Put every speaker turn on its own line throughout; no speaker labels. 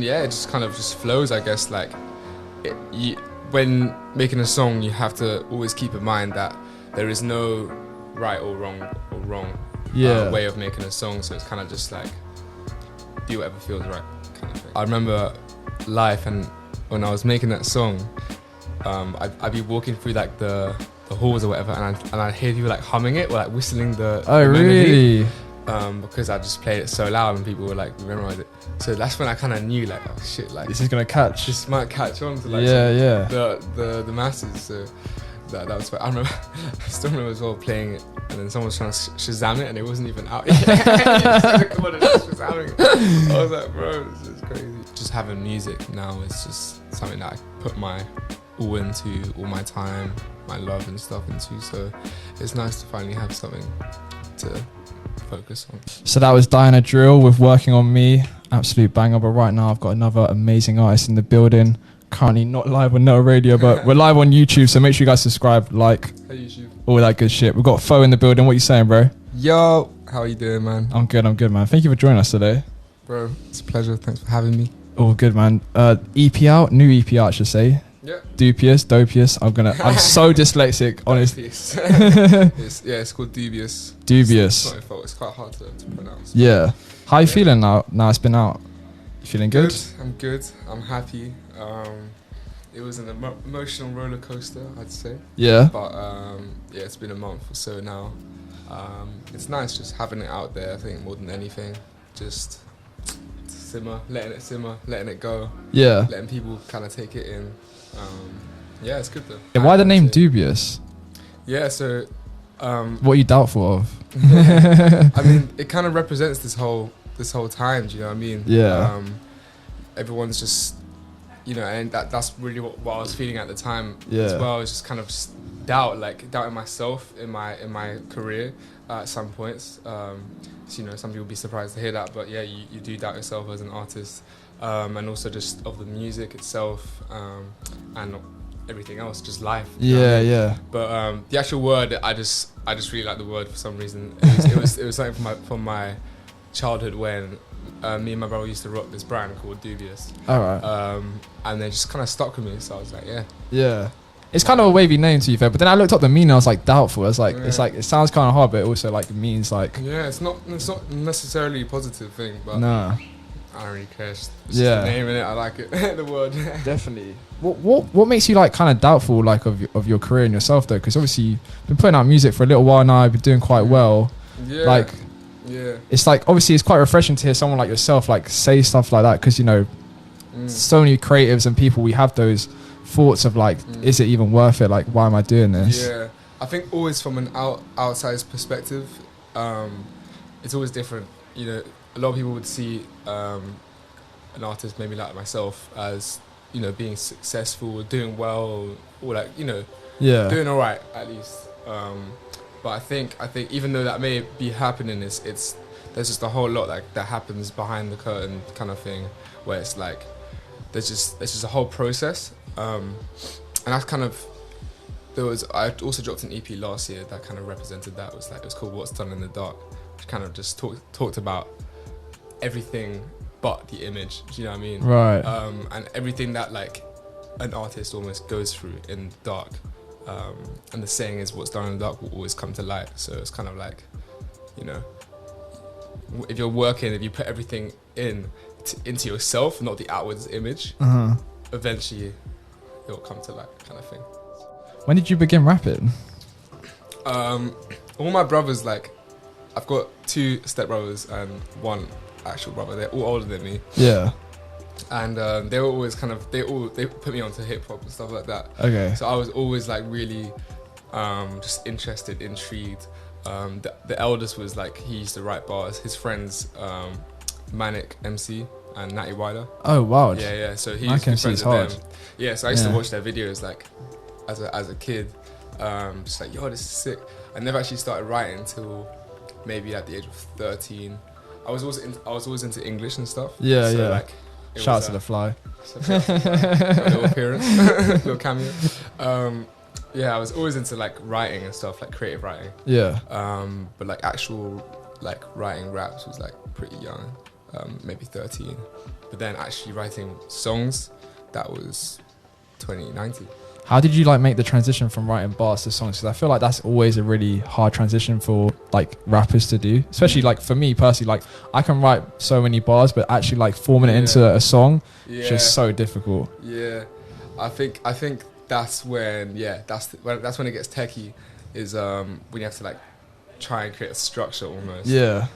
Yeah, it just kind of just flows, I guess. Like, when making a song, you have to always keep in mind that there is no right or wrong way of making a song. So it's kind of just like do whatever feels right, kind of thing. I remember live, and when I was making that song, I'd be walking through like the halls or whatever, and I'd hear people like humming it or like whistling the melody.
Really?
Because I just played it so loud and people were like memorize it. So that's when I kind of knew like, oh shit, like
This is gonna catch.
this might catch on to like the masses. So that was fun. I still remember as well playing it, and then someone was trying to Shazam it and it wasn't even out yet. Come on, it's Shazamming it. I was like, bro, this is crazy. Just having music now is just something that I put my all into, all my time, my love and stuff into. So it's nice to finally have something to focus on.
So that was Diana Drill with Working On Me. Absolute banger. But right now I've got another amazing artist in the building. Currently not live on No Radio, but we're live on YouTube, so make sure you guys subscribe, like, all that good shit. We've got Faux in the building. What you saying, bro?
Yo, how are you doing, man?
I'm good, man. Thank you for joining us today.
Bro, it's a pleasure. Thanks for having me.
All good, man. EP out, new EP out, I should say.
Yeah.
Dopious. I'm so dyslexic, honestly.
It's called Dubious.
Dubious.
It's not my fault. It's quite hard to pronounce.
Yeah. How you feeling now? Now it's been out. You feeling good?
I'm good. I'm happy. It was an emotional roller coaster, I'd say.
Yeah.
But yeah, it's been a month or so now. It's nice just having it out there. I think more than anything, just letting it go.
Yeah.
Letting people kind of take it in. Yeah, it's good though.
Yeah, why the name Dubious?
Yeah, so
what are you doubtful of?
I mean, it kind of represents this whole time. Do you know what I mean?
Yeah.
Everyone's just, and that's really what I was feeling at the time
Yeah.
as well. It's just kind of just doubting myself in my career at some points. So, some people will be surprised to hear that, but yeah, you do doubt yourself as an artist, and also just of the music itself, and everything else, just life.
Yeah, yeah.
But the actual word, I just really like the word for some reason. It was something from my childhood when me and my brother used to rock this brand called Dubious.
All right.
And they just kind of stuck with me, so I was like, yeah.
Yeah. It's kind of a wavy name, to be fair, but then I looked up the meaning. I was like doubtful. I was like, it's like, it sounds kind of hard, but it also like means like.
Yeah, it's not necessarily a positive thing, but
nah.
I don't really care. It's just the name in it. I like it. The word.
Definitely. What makes you like kind of doubtful like of your career and yourself though? Because obviously you've been putting out music for a little while now. You've been doing quite well.
Yeah.
Like.
Yeah.
It's like obviously it's quite refreshing to hear someone like yourself like say stuff like that, because so many creatives and people, we have those thoughts of like, is it even worth it? Like, why am I doing this?
Yeah, I think always from an outside perspective, it's always different. A lot of people would see an artist maybe like myself as being successful or doing well or like doing all right at least. But I think even though that may be happening, there's just a whole lot like that happens behind the curtain kind of thing, where it's like there's just a whole process, and that's kind of I also dropped an EP last year that kind of represented that. It was called What's Done in the Dark, which kind of just talked about everything but the image. Do you know what I mean?
Right.
And everything that like an artist almost goes through in the dark. And the saying is, what's done in the dark will always come to light. So it's kind of like, if you're working, if you put everything into yourself, not the outwards image, eventually it'll come to light, kind of thing.
When did you begin rapping?
All my brothers, like, I've got 2 stepbrothers and 1 actual brother. They're all older than me. Yeah. And they were always they put me onto hip hop and stuff like that. Okay. So I was always like really just interested, intrigued. The eldest was like, he used to write bars. His friends, Manic MC and Natty Wilder. Oh wow. Yeah. So he used to be friends with them. Yeah. So I used to watch their videos like as a kid. Just like, yo, this is sick. I never actually started writing until maybe at the age of 13. I was always into English and stuff. Yeah. So like. Shout out to the Fly. A little appearance, little cameo. Yeah, I was always into like writing and stuff, like creative writing. Yeah. But like actual like writing raps was like pretty young. maybe 13. But then actually writing songs, that was 2019.
How did you like make the transition from writing bars to songs? Because I feel like that's always a really hard transition for like rappers to do, especially like for me personally. Like I can write so many bars, but actually like forming it into a song, is just so difficult.
Yeah, I think that's when that's when it gets techie, is when you have to like try and create a structure almost.
Yeah.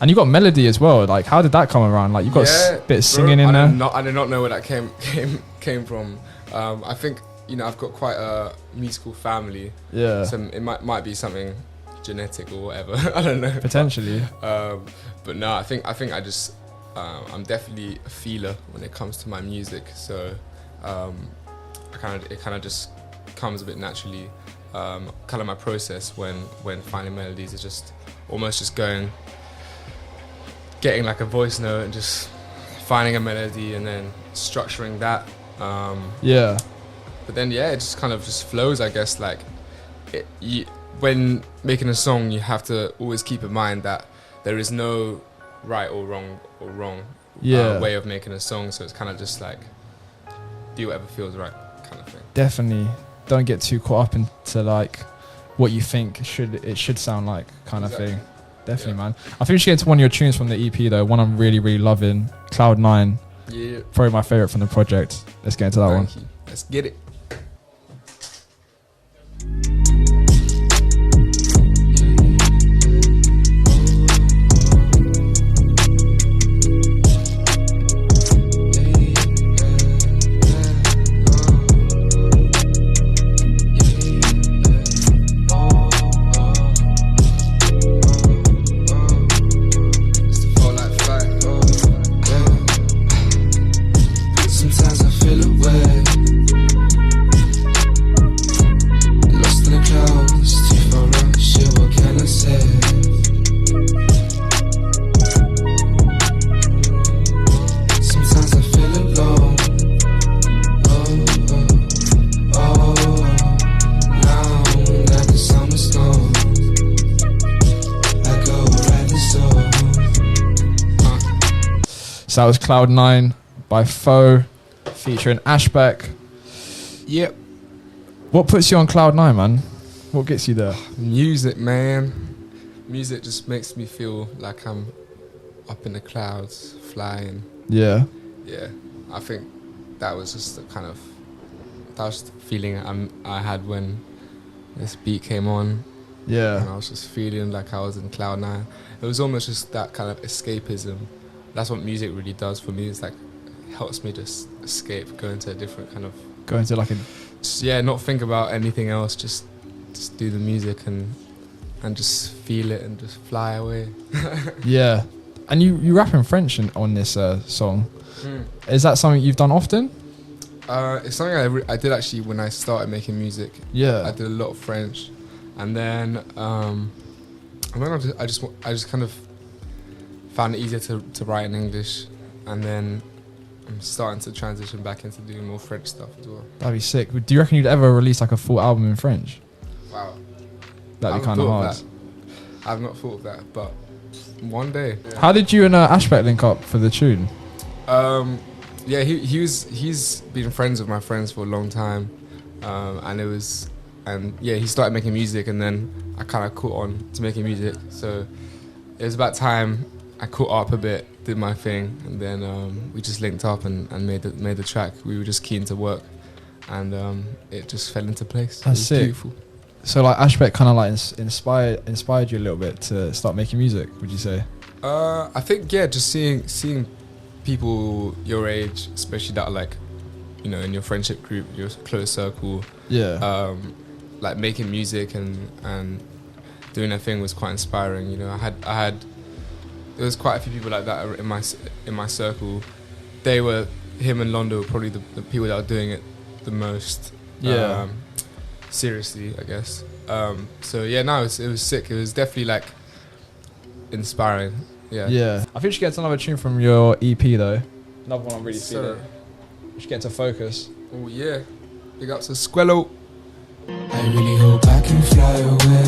And you got melody as well. Like how did that come around? Like you got a bit of singing in there.
I did not know where that came from. I think, you know, I've got quite a musical family. Yeah. So it might be something genetic or whatever. I don't know.
Potentially.
But no, I think I just I'm definitely a feeler when it comes to my music. So it kind of just comes a bit naturally. Kind of my process when finding melodies is just almost just getting like a voice note and just finding a melody and then structuring that. But then it just kind of just flows, I guess. Like when making a song, you have to always keep in mind that there is no right or wrong way of making a song. So it's kind of just like do whatever feels right, kind of thing.
Definitely don't get too caught up into like what you think it should sound like, kind of thing. Definitely, man. I think we should get into one of your tunes from the EP though. One I'm really, really loving, Cloud 9.
Yeah.
Probably my favourite from the project. Let's get into that one.
Thank you. Let's get it.
So that was Cloud 9 by Faux featuring Ashbeck.
Yep.
What puts you on Cloud 9, man? What gets you there?
Music, man. Music just makes me feel like I'm up in the clouds, flying.
Yeah.
Yeah. I think that was just the feeling I had when this beat came on.
Yeah.
And I was just feeling like I was in Cloud 9. It was almost just that kind of escapism. That's what music really does for me. It's like it helps me just escape, go into a different kind of...
Go into like a...
not think about anything else. Just do the music and just feel it and just fly away.
Yeah. And you rap in French on this song. Is that something you've done often?
It's something I did actually when I started making music.
Yeah.
I did a lot of French. And then I just kind of found it easier to write in English, and then I'm starting to transition back into doing more French stuff as well. That'd
be sick. Do you reckon you'd ever release like a full album in French?
Wow.
That'd be kind of hard.
I've not thought of that, but one day. Yeah.
How did you and Ashbeck link up for the tune?
He's been friends with my friends for a long time, he started making music, and then I kind of caught on to making music. So it was about time I caught up a bit, did my thing, and then we just linked up and made the track. We were just keen to work, and it just fell into place.
That's sick.
Beautiful.
So like Ashbeck kind of like inspired you a little bit to start making music, would you say?
I think just seeing people your age, especially that are like, you know, in your friendship group, your close circle, like making music and doing their thing was quite inspiring. You know, there was quite a few people like that in my circle. Him and Londo were probably the people that were doing it the most. Seriously, I guess. It was sick. It was definitely like inspiring. Yeah.
I think we should get to another tune from your EP though. Another one I'm really feeling. We should get to Focus.
Oh yeah. Big ups to Squello.
I really hope I can fly away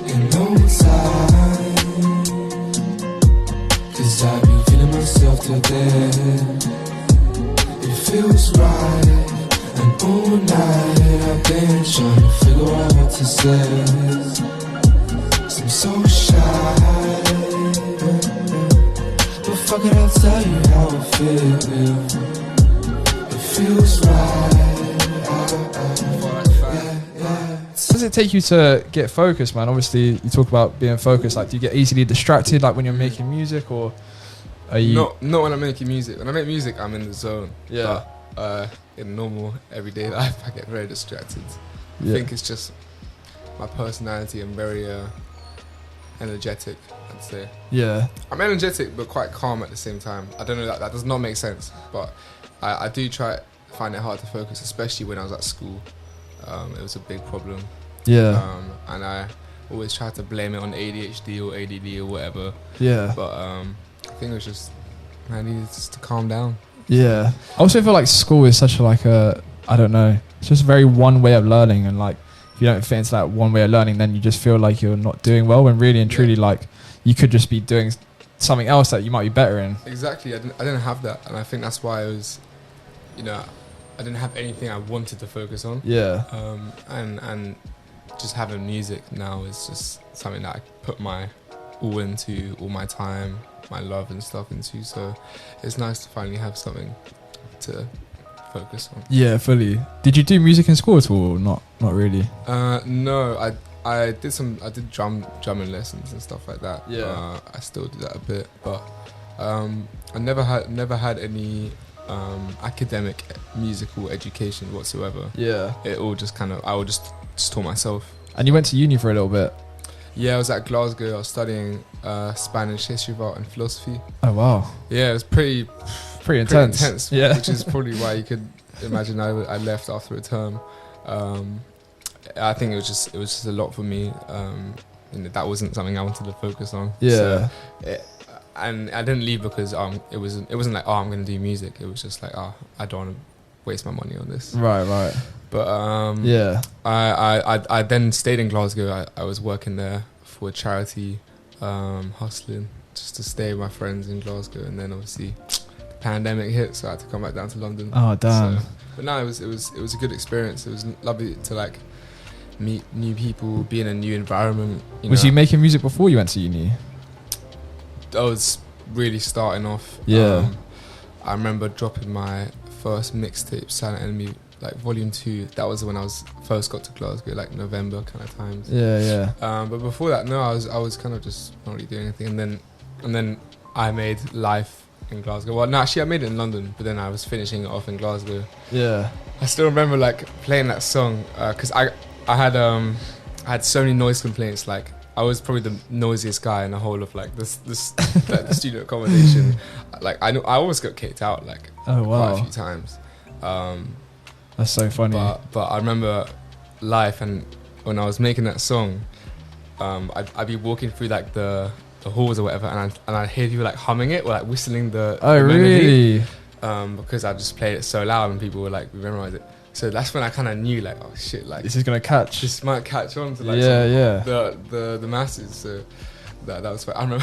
in no time. yesterday. It feels right, and all night I've been trying to figure out what to say. I'm so shy, but fuck it, I'll tell you how I feel. It feels right.
How does it take you to get focused, man? Obviously, you talk about being focused. Like, do you get easily distracted, like when you're making music, or are you?
Not when I'm making music. When I make music, I'm in the zone.
Yeah.
But in normal everyday life, I get very distracted. I think it's just my personality. I'm very energetic, I'd say.
Yeah. I'm
energetic, but quite calm at the same time. I don't know, that does not make sense, but I do find it hard to focus, especially when I was at school. It was a big problem.
Yeah.
And I always tried to blame it on ADHD or ADD or whatever.
Yeah.
But I think it was just, I needed just to calm down.
Yeah. I also feel like school is such I don't know, it's just a very one way of learning, and like if you don't fit into that one way of learning, then you just feel like you're not doing well, when really and truly like you could just be doing something else that you might be better in.
Exactly. I didn't have that, and I think that's why I was, I didn't have anything I wanted to focus on.
Yeah.
And just having music now is just something that I put my all into, all my time, my love and stuff into. So it's nice to finally have something to focus on.
Yeah, fully. Did you do music in school at all, or not really?
No, I did drumming lessons and stuff like that.
Yeah.
I still do that a bit, but I never had any academic musical education whatsoever.
Yeah.
It all just I would just taught myself.
And you went to uni for a little bit?
Yeah, I was at Glasgow. I was studying Spanish, history of art and philosophy.
Oh wow.
Yeah, it was pretty intense.
Yeah.
Which is probably why you could imagine I left after a term. I think it was just a lot for me. That wasn't something I wanted to focus on.
Yeah.
So and I didn't leave because it wasn't like, I'm gonna do music. It was just like, I don't want to waste my money on this.
Right.
But
yeah,
I then stayed in Glasgow. I was working there for a charity, hustling just to stay with my friends in Glasgow, and then obviously the pandemic hit, so I had to come back down to London.
Oh damn!
So, but no, it was a good experience. It was lovely to like meet new people, be in a new environment.
Was you making music before you went to uni?
I was really starting off.
Yeah.
I remember dropping my first mixtape, Silent Enemy, like volume 2. That was when I first got to Glasgow, like November kind of times.
Yeah.
But before that, no, I was kind of just not really doing anything. And then I made Life in Glasgow. Well, no, actually I made it in London, but then I was finishing it off in Glasgow.
Yeah.
I still remember like playing that song because I had so many noise complaints. Like I was probably the noisiest guy in the whole of like this like, the student accommodation. Like I almost got kicked out like quite a few times.
That's so funny.
But I remember Life, and when I was making that song, I'd be walking through like the halls or whatever, and I'd hear people like humming it or like whistling the
really?
Melody, because I just played it so loud and people were like memorize it. So that's when I kind of knew like, oh shit, like
this is gonna catch.
This might catch on to like the masses. So that was fun. I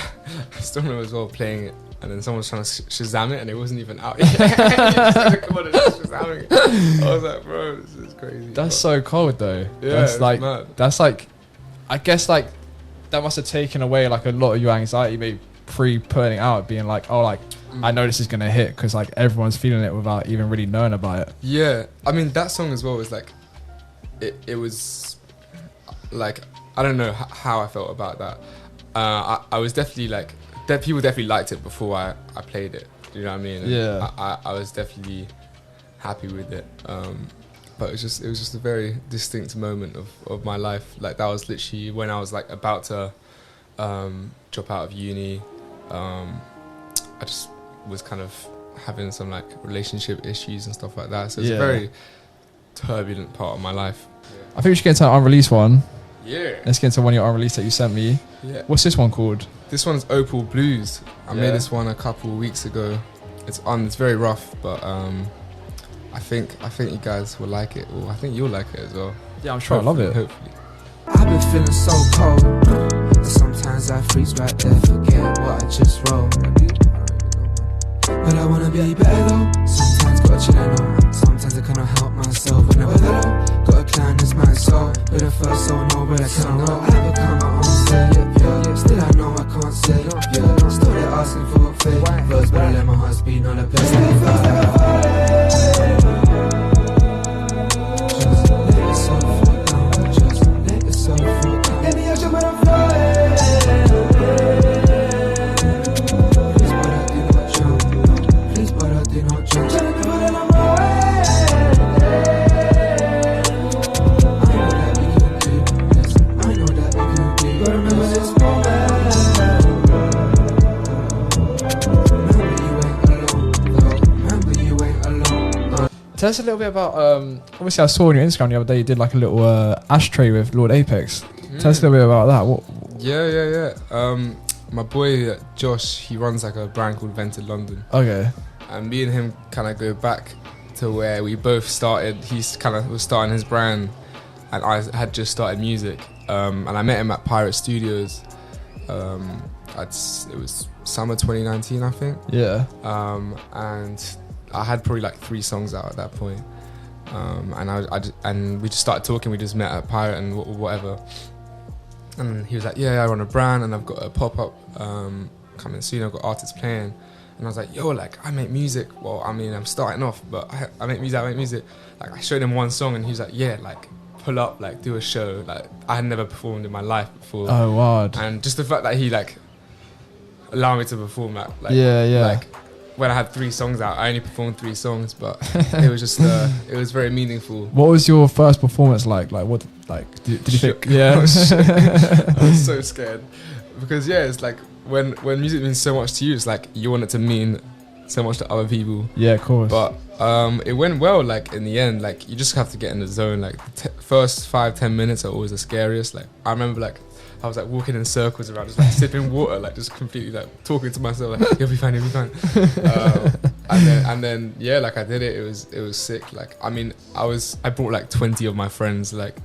still remember as well playing it, and then someone was trying to Shazam it, and it wasn't even out yet. Shazamming it. I was like, bro, this is crazy.
That's so cold though.
Yeah,
that's like, I guess like that must have taken away like a lot of your anxiety, maybe putting it out, being like, oh, like I know this is gonna hit because like everyone's feeling it without even really knowing about it.
Yeah, I mean that song as well was like, it was like, I don't know how I felt about that. I was definitely like, people definitely liked it before I played it. You know what I mean? And
yeah.
I was definitely happy with it. But it was just a very distinct moment of my life. Like that was literally when I was like about to drop out of uni. I just was kind of having some like relationship issues and stuff like that. So it's a very turbulent part of my life.
I think we should get into an unreleased one.
Yeah.
Let's get into one of your unreleased that you sent me.
Yeah.
What's this one called?
This one's Opal Blues. I made this one a couple weeks ago. It's very rough, but I think you guys will like it, or I think you'll like it as well.
Yeah, I'm sure I love it.
Hopefully.
I've been feeling so cold, but sometimes I freeze right there, forget what I just wrote. but I wanna be better though. Sometimes gotta chill and know. Sometimes I cannot help myself. When I weather though, got a plan, it's my soul. But at first, so no, but I can't roll. I become my own set, yeah. Still I know I can't say, yeah. Still they're asking for a fake verse, but I let my heart speed, not a place like a fire. Just let yourself fall down. Just let yourself fall down. In the ocean, but I'm flying. Please, but I did not jump. Please, but I did not jump. Tell me that I'm right. I know that we can do this. I know that we can do. But remember this moment.
Tell us a little bit about, obviously I saw on your Instagram the other day you did like a little ashtray with Lord Apex. Tell us a little bit about that. What?
Yeah. My boy Josh, he runs like a brand called Vented London.
Okay.
And me and him kind of go back to where we both started. He's kind of was starting his brand and I had just started music. And I met him at Pirate Studios. It was summer 2019, I think.
Yeah.
And I had probably like 3 songs out at that point. And we just started talking. We just met at Pirate and whatever. And he was like, yeah, I run a brand and I've got a pop-up coming soon. I've got artists playing. And I was like, yo, like, I make music. Well, I mean, I'm starting off, but I make music. Like, I showed him one song and he was like, yeah, like, pull up, like, do a show. Like, I had never performed in my life before.
Oh, wow.
And just the fact that he, like, allowed me to perform that. Like,
yeah.
Like, when I had 3 songs out, I only performed 3 songs, but it was just, it was very meaningful.
What was your first performance like? Like, what, like, did you think? Yeah.
I was so scared. Because, yeah, it's like, when music means so much to you, it's like, you want it to mean so much to other people.
Yeah, of course.
But it went well, like, in the end. Like, you just have to get in the zone. Like, the first 5-10 minutes are always the scariest. Like, I remember, like, I was like walking in circles around, just like sipping water, like just completely like talking to myself, like you'll be fine. And then yeah, like I did it. It was sick. Like I mean, I brought like 20 of my friends. Like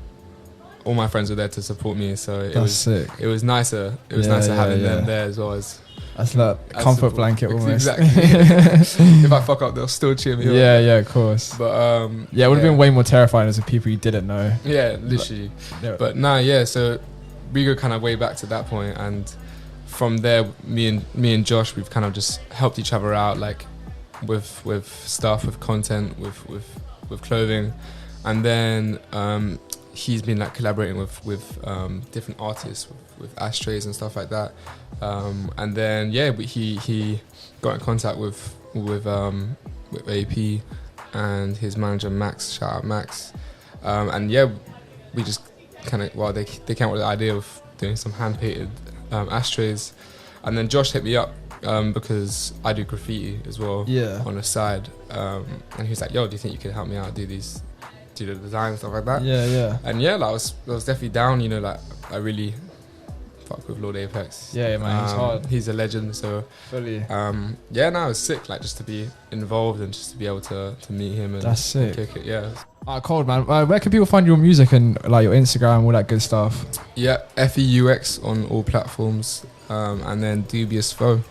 all my friends were there to support me, so it was sick. It was nicer. It was nicer having them there as well as.
That's like comfort blanket almost.
Exactly. If I fuck up, they'll still cheer me up.
Yeah, of course.
But
yeah, it would have been way more terrifying as the people you didn't know.
Yeah, literally. But nah, yeah. So we go kind of way back to that point, and from there, me and Josh, we've kind of just helped each other out, like with stuff, with content, with clothing, and then he's been like collaborating with different artists, with ashtrays and stuff like that, and then yeah, he got in contact with AP and his manager Max. Shout out Max, and yeah, we just kind of they came up with the idea of doing some hand painted ashtrays, and then Josh hit me up because I do graffiti as well on the side, and he was like, yo, do you think you could help me out do the design and stuff like that? And yeah, like, I was definitely down, you know, like I really fuck with Lord Apex.
Yeah, man, he's hard.
He's a legend, so
fully.
Yeah, no, it was sick, like just to be involved and just to be able to meet him and
that's sick.
Kick it, yeah.
Cold, man. Where can people find your music and like your Instagram, all that good stuff?
Yeah, FEUX on all platforms, and then Dubious Faux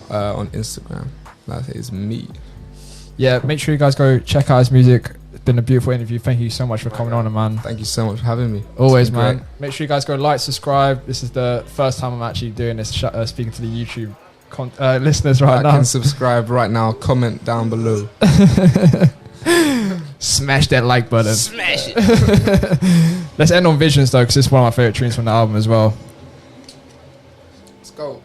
on Instagram. That is me.
Yeah, make sure you guys go check out his music. It's been a beautiful interview. Thank you so much for coming on, man.
Thank you so much for having me.
Always, man. Great. Make sure you guys go like, subscribe. This is the first time I'm actually doing this, speaking to the YouTube listeners now.
Can subscribe right now. Comment down below.
Smash that like button.
Smash it.
Let's end on Visions though, because it's one of my favorite tunes from the album as well.
Let's go.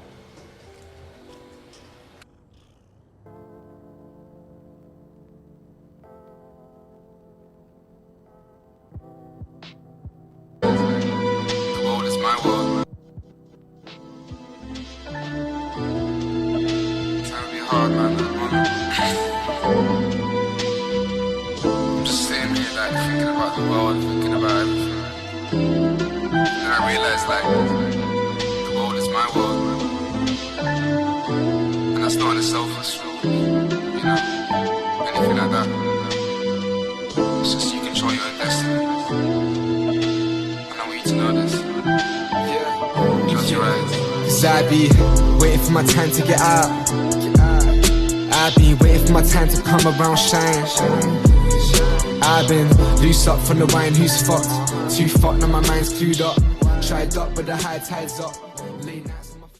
The world is my world. It's gonna be hard, man. Thinking about the world, thinking about everything. And I realized, like, the world is my world, man. And that's not in a selfish rule, you know, anything like that. It's just you control your own destiny. And I want you to know this. Yeah. Close your eyes. 'Cause I be waiting for my time to get out.
I've been waiting for my time to come around, shine. I've been loose up from the wine, who's fucked? Too fucked, now my mind's clued up. Tried up, but the high tide's up. Late nights.